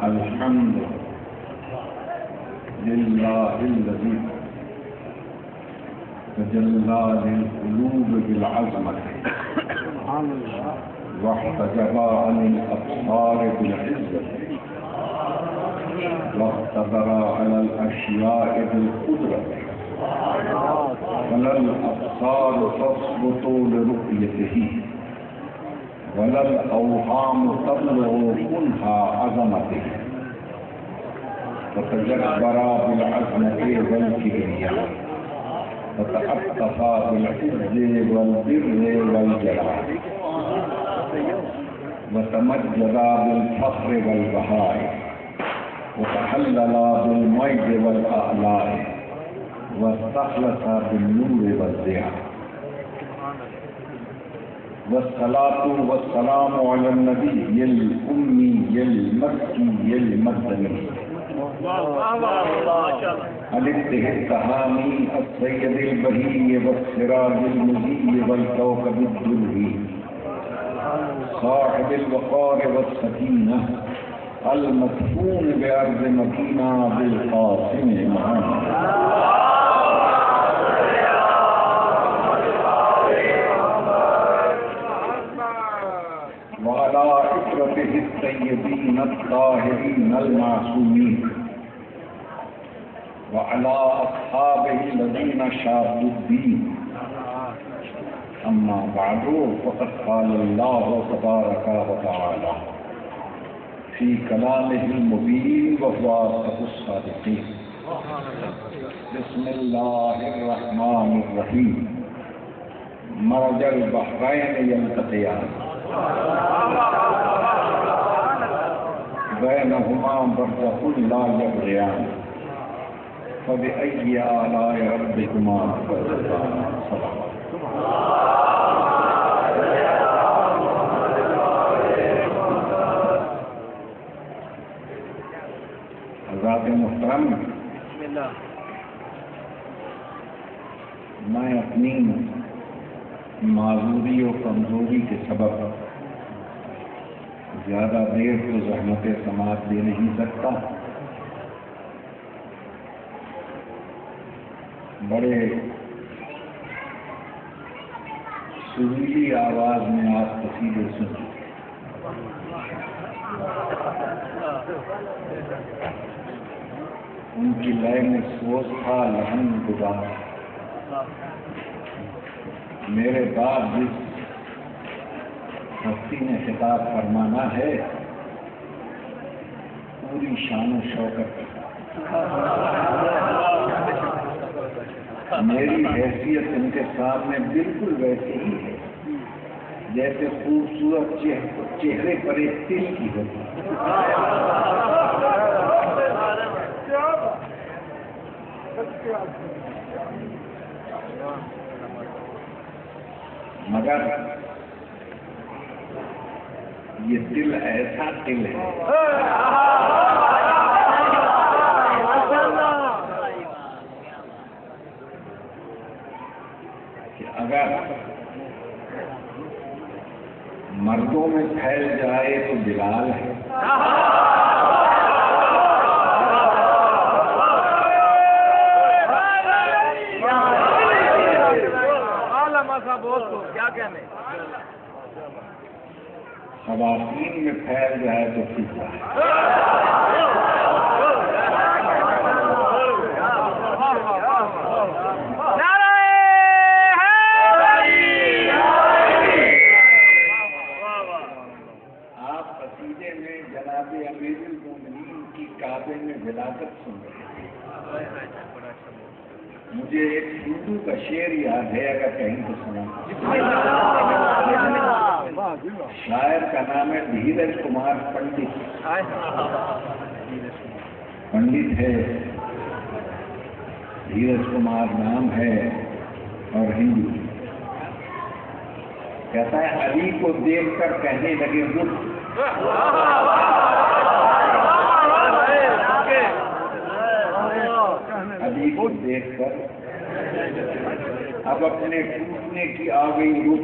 الحمد لله الذي تجلى للقلوب بالعظمة واحتجب عن الأبصار بالعزة واقتدر على الأشياء بالقدرة ولا الأبصار تثبت لرؤيته ولا الأوهام تبلغ كنها عظمته وتجبر بالعظمة والكبرياء وتأطف بالعز والبر والجلال وتمجد بالفخر والبهاء وتحلل بالمجد والآلاء واستخلص بالنور والضياء والصلاة والسلام على النبي الأمي المكي المدني الاتهى التهامي السيد البهي والسراج المضيء والكوكب الدري صاحب الوقار والسكينة المدفون بأرض مكينة بالقاسم محمد وعلى إخوته الطيبين الطاهرين المعصومين وعلى أصحابه الذين شادوا الدين أما بعد فقد قال الله تبارك وتعالى في كلامه المبين وهو أصدق الصادقين بسم الله الرحمن الرحيم مرج البحرين يلتقيان بينهما برزخ لا يبغيان فبأي آلاء ربكما تكذبان حضرات محترم، میں اپنی معذوری و کمزوری کے سبب زیادہ دیر تو زحمت سماعت دے نہیں سکتا. بڑے سریلی آواز میں آپ قصیدے سن چکے. ان کی لئے میں سوز تھا لہن گزار. میرے بعد جس ہستی نے خطاب فرمانا ہے پوری شان و شوکت میری حیثیت ان کے سامنے بالکل ویسے ہی ہے جیسے خوبصورت چہرے پر ایک تل کی ہوتی. مگر یہ دل ایسا دل ہے کہ اگر مردوں میں پھیل جائے تو بلال ہے. خواتین میں پھیل جائے تو فضا ہے. آپ قصیدے میں جناب امیر المومنین کی کعبے میں ولادت سن رہے تھے. مجھے ایک ہندو کا شعر یاد ہے، اگر کہیں تو سنا. شاعر کا نام ہے دھیرج کمار پنڈت. پنڈت ہے، دھیرج کمار نام ہے اور ہندو. کہتا ہے علی کو دیکھ کر کہنے لگے رک. علی کو دیکھ کر اب اپنے ٹوٹنے کی آ گئی رک.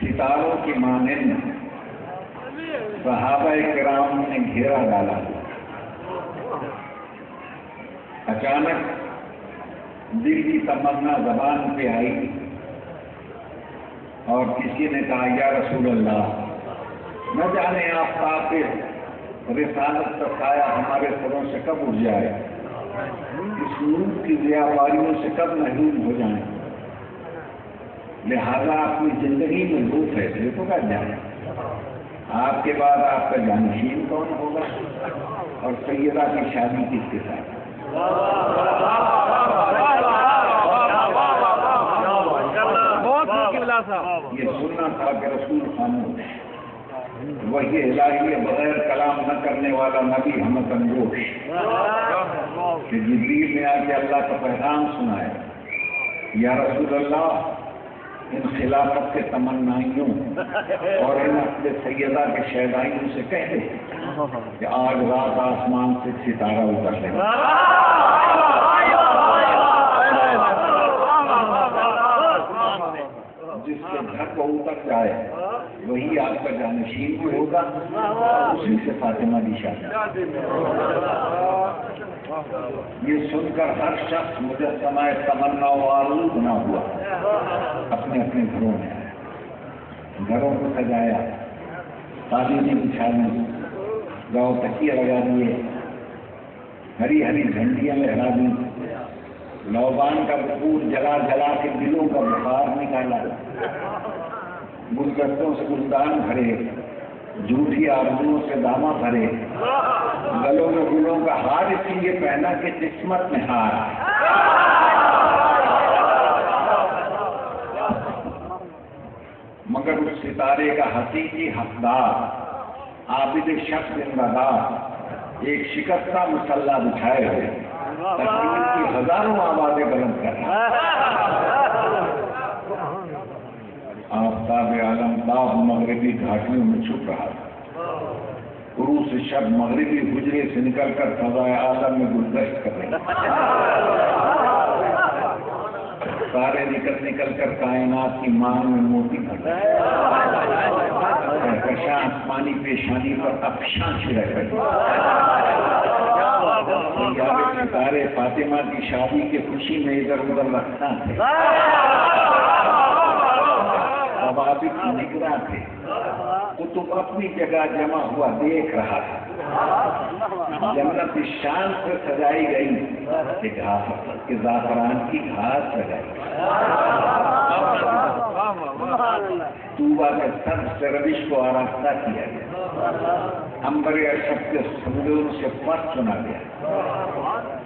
ستاروں کی مانند صحابہ کرام نے گھیرا ڈالا. اچانک دل کی تمنا زبان پہ آئی اور کسی نے کہا یا رسول اللہ نہ جانے آفتاب پہ رسالت کا سایہ ہمارے سروں سے کب اٹھ جائے, اس نور کی ضیاواریوں سے کب محروم ہو جائیں, لہذا اپنی زندگی میں دو فیصلے تو کر جائیں. آپ کے بعد آپ کا جانشین کون ہوگا اور سیدہ کی شادی کس کے ساتھ. یہ سننا تھا کہ رسول خاموش, وہی الہی بغیر کلام نہ کرنے والا نبی ہم تنگوش, کہ جبریل نے آ کے اللہ کا پیغام سنایا, یا رسول اللہ ان خلافت کے تمنائیوں اور ان اپنے سیدہ کے شہدائیوں سے کہہ دے کہ آج رات آسمان سے ستارہ اتر لے. جس کے گھر کو اتر جائے وہی آپ کا جانشین بھی ہوگا, اسی سے فاطمہ کی شادی. یہ سن کر ہر شخص مجسمہ تمنا آلود بنا ہوا اپنے اپنے گھروں میں آیا, گھروں کو سجایا, قالینیں بچھا دی, گاؤں تکیے لگا دیے, ہری ہری جھنڈیاں لہرا دی, لوبان کا بخور جلا جلا کے دلوں کا بخار نکالا, گلدستوں سے گلدان بھرے, جھوٹی آرزوؤں سے دامہ بھرے, گلوں میں گلوں کا ہار اس لیے پہنا کہ قسمت میں ہار. مگر اس ستارے کا حقیقی حقدار عابد شخص زندگار ایک شکستہ مسلح بچھائے ہوئے تقریر کی ہزاروں آوازیں بلند کر رہا. آفتاب عالم تاب مغربی گھاٹیوں میں چھپ رہا تھا. عروس شب مغربی حجرے سے نکل کر فضائے عالم میں گلدشت کر رہے, تارے نکل نکل کر کائنات کی مانگ میں موتی بھر رہے, کشاں آسمانی پیشانی پر افشاں چھڑک رہے. ستارے فاطمہ کی شادی کی خوشی میں ادھر ادھر رکھنا تھے, ثوابت نگراں تھے, قطب اپنی جگہ جمع ہوا دیکھ رہا تھا. جنت اس شان سے سجائی گئی کہ زعفران کی گھاس سجائی, طوبہ کے سب سے روش کو آراستہ کیا گیا, امبر اشرف کے سمندروں سے پت سنا گیا,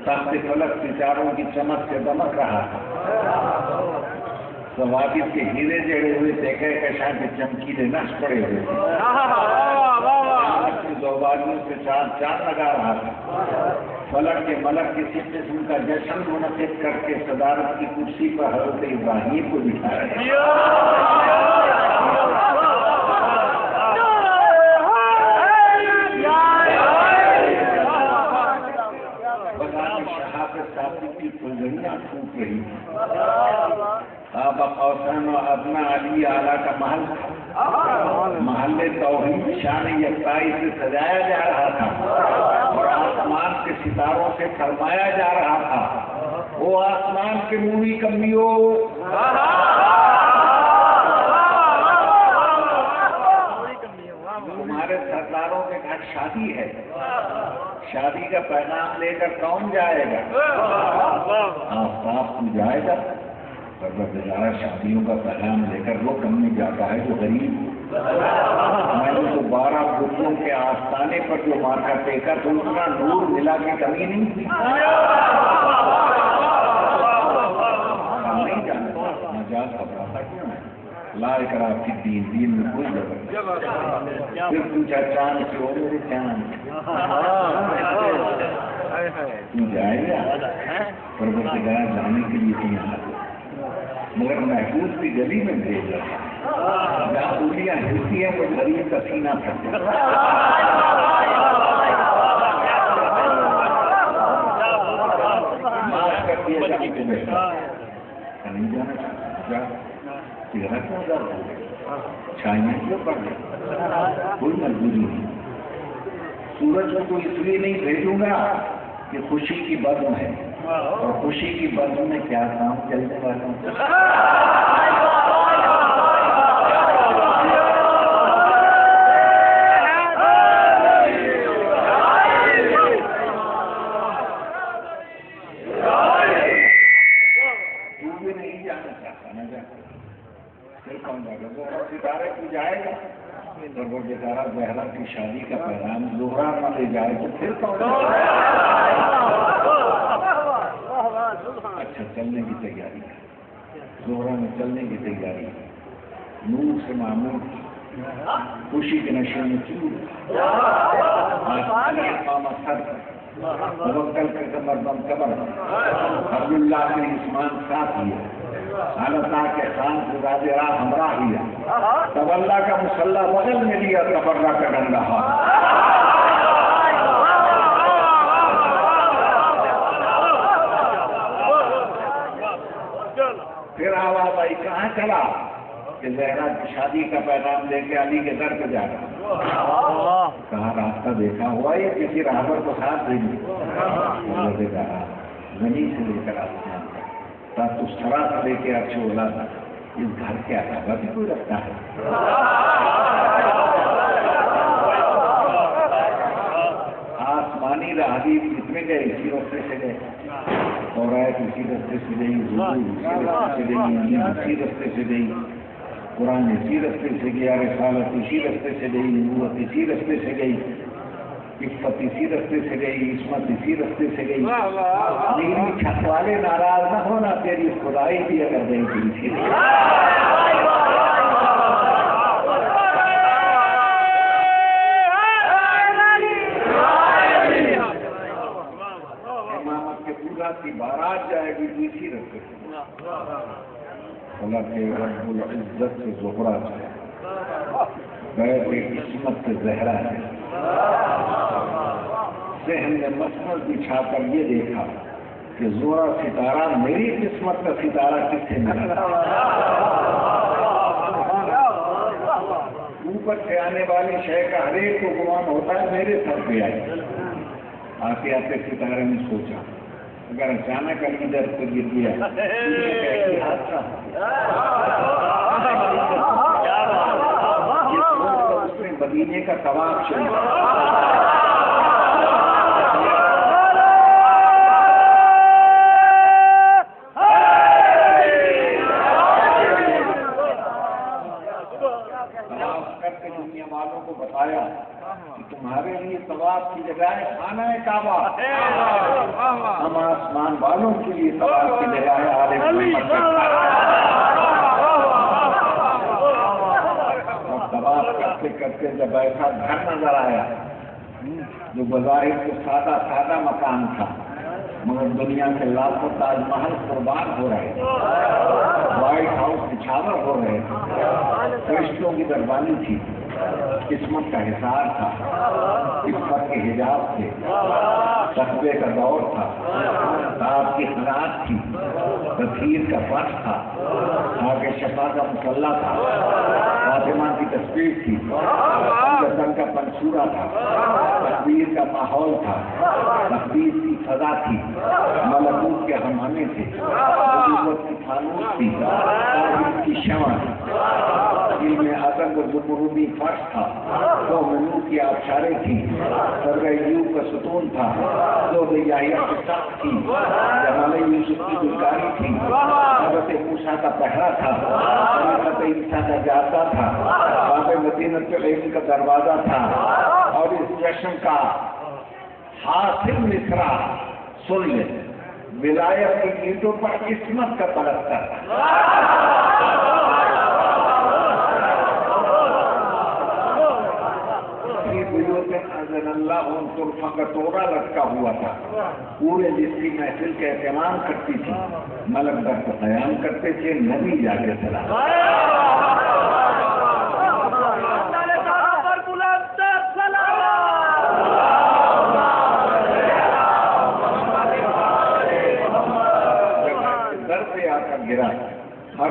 تخت فلک ستاروں کی چمک سے دمک رہا تھا. ثوابت کے ہیرے جڑے ہوئے دیکھے کشاں کے چمکیلے نقش پڑے ہوئے تھے, زوباریوں سے چاند چاند لگا رہا تھا. فلک کے ملک کسی قسم کا جشن منعقد کر کے صدارت کی کرسی پر حضرت ابراہیم کو بٹھایا. کی فلزریاں ٹوٹ رہی, آبا قوسین و ادنا علی اعلیٰ کا محل تھا. محل توحید شان یکتائی سے سجایا جا رہا تھا اور آسمان کے ستاروں سے فرمایا جا رہا تھا, وہ آسمان کے موری کمیوں, تمہارے سرداروں کے گھر شادی ہے, شادی کا پیغام لے کر کون جائے گا؟ آفتاب تو جائے گا, پر بظاہر شادیوں کا پیغام لے کر وہ کم میں جاتا ہے جو غریب. میں نے تو 12 بتوں کے آستانے پر جو ماتھا ٹیکا تو اتنا نور ملا کی کمی نہیں تھی. نہیں جانتا مجاز گھبراتا کیوں ہے؟ لا اکراہ فی الدین, دین میں کوئی زبردستی. پھر پوچھا چاند سے ہو میرے چاند تو جائے گا, پروردگار جانے کے لیے تم یہاں, مگر محفوظ کی گلی میں بھیج رہا. جہاں اولیاء ہلتی ہیں وہ غریب کا سینہ پھٹتا ہے. معاف کر دیا جائے تمہیں, چہرہ کیوں درد ہو گیا، چھائیاں کیوں پڑ گئی، کوئی مجبوری نہیں. سورج کو اس لیے نہیں بھیجوں گا کہ خوشی کی بزم ہے، اور خوشی کی بزم میں کیا کام چلنے والا ہوں. ستارے کو جائے گا اور وہ بیچارہ زہرا کی شادی کا پیغام زہرا نہ لے جائے تو پھر کون؟ اچھا چلنے کی تیاری ہے، زہرا میں چلنے کی تیاری ہے، نور سے معمول خوشی کے نشے میں چور توکل کر کے مردم قبر عبداللہ کے عثمان ساتھ لیا، حالتا کے خان خداد راہ ہمراہ لیا، تبلا کا مسلح بغل میں لیا، تبرہ کا ڈنڈا ہاتھ. پھر آواز آئی کہاں چلا کہ زہرا کی شادی کا پیغام لے کے علی کے در پہ جا رہا. کہاں راستہ دیکھا ہوا یا کسی راہبر کو ساتھ دیں گے، زمین سے لے کر آسمان تک اس طرح سے لے کے اچھے اولا تھا. اس گھر کے علاوہ بھی کوئی رکھتا ہے؟ آسمانی راہدی جتنے گئے اسی رستے سے گئے، اور اسی رستے سے گئی، اسی رستے سے گئی، اسی رستے سے گئی، قرآن اسی رستے سے گیا، رسالت اسی رستے سے گئی، نبوت اسی رستے سے گئی، عفت اسی رستے سے گئی، عصمت اسی رستے سے گئی. لیکن چھت والے ناراض نہ ہونا، تیری خدائی بھی اگر گئی تو اسی امامت کے پورا کی بارات جائے گی تو اسی رستے سے. اللہ کے رب العزت سے زہرا ہے، غیر کی قسمت سے زہرا ہے. ذہن نے مسند بچھا کر یہ دیکھا کہ زہرا ستارہ میری قسمت کا ستارہ کس سے ملا. اوپر سے آنے والی شے کا ہر ایک کو گمان ہوتا ہے میرے سر پہ آئی. آتے آتے ستارے نے سوچا اگر اچانک علی در کو گر گیا اس نے مدینے کا طواف شروع کرتے دنیا والوں کو بتایا کہ تمہارے لیے طواف کی جگہ خانہ کعبہ، ہم آسمان والوں کے لیے طواف کی جگہ ہے اور طواف کرتے کرتے جب ایسا گھر نظر آیا جو بظاہر کو سادہ سادہ مکان تھا مگر دنیا کے لاکھوں تاج محل قربان ہو رہے، وائٹ ہاؤس نچھاور ہو رہے، فرشتوں کی دربانی تھی، قسمت کا حصار تھا، عفت کے حجاب تھے، تقوی کا دور تھا، آپ کی قناعت تھی، تطہیر کا فرش تھا، آگے شفا کا مسلح تھا، فاطمہ کی تصویر تھی، جسم کا منصورہ تھا، تقدیر کا ماحول تھا، تقدیر کی فضا تھی، ملکوت کے ہمانے تھے، نبوت کی فانوس تھی، توحید کی شمع، علم ادب و زمرودی فرش تھا، دو منو کی آبشاریں تھیں، سرگ ایوب کا ستون تھا، دو دیاہیہ کی سخت تھی، جمال یوسف کی گلکاری تھی، حضرت موسیٰ کا پہرا تھا، حضرت عیسیٰ کا جاتا تھا، باب مدینۃ العلم کا دروازہ تھا، اور اس جشن کا حاصل مصرع سن لے، ولایت کی اینٹوں پر قسمت کا پلستر اللہ ترفع کا توڑا لٹکا ہوا تھا، پورے جس کی محفل کا اہتمام کرتی تھی، ملک در کو قیام کرتے تھے، نبی جا کے سلام در پہ آ کر گرا، ہر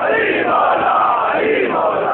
Ali Mawla, Ali Mawla.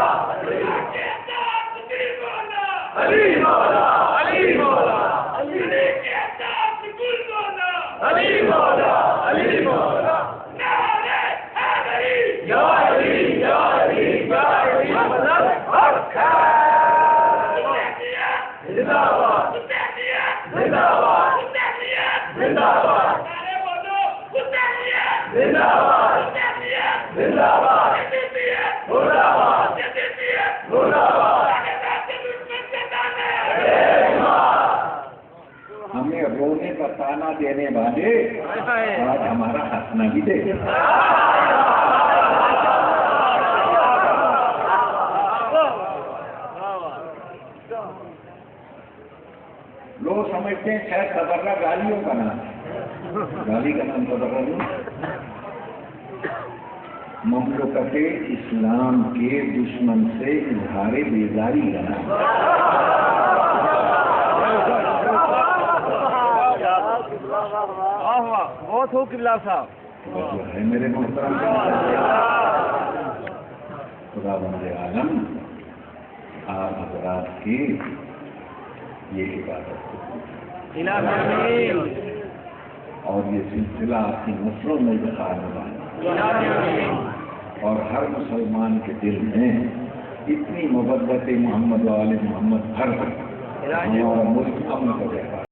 ہمیں رونے کا تانا دینے والے آج ہمارا ہنسنا بھی دے. لوگ سمجھتے ہیں شاید تبرہ گالیوں کا نام ہے. گالی کا نام تبرہ نہیں. مملکت اسلام کے دشمن سے اظہار بیزاری کا نام. بہت ہو قبلہ صاحب ہے میرے محترم. خدا بند عالم آپ حضرات کی یہ عبادت اور یہ سلسلہ آپ کی نسلوں میں بخار ہوا اور ہر مسلمان کے دل میں اتنی محبت محمد وآل محمد ہر ہمارا ملک امن کا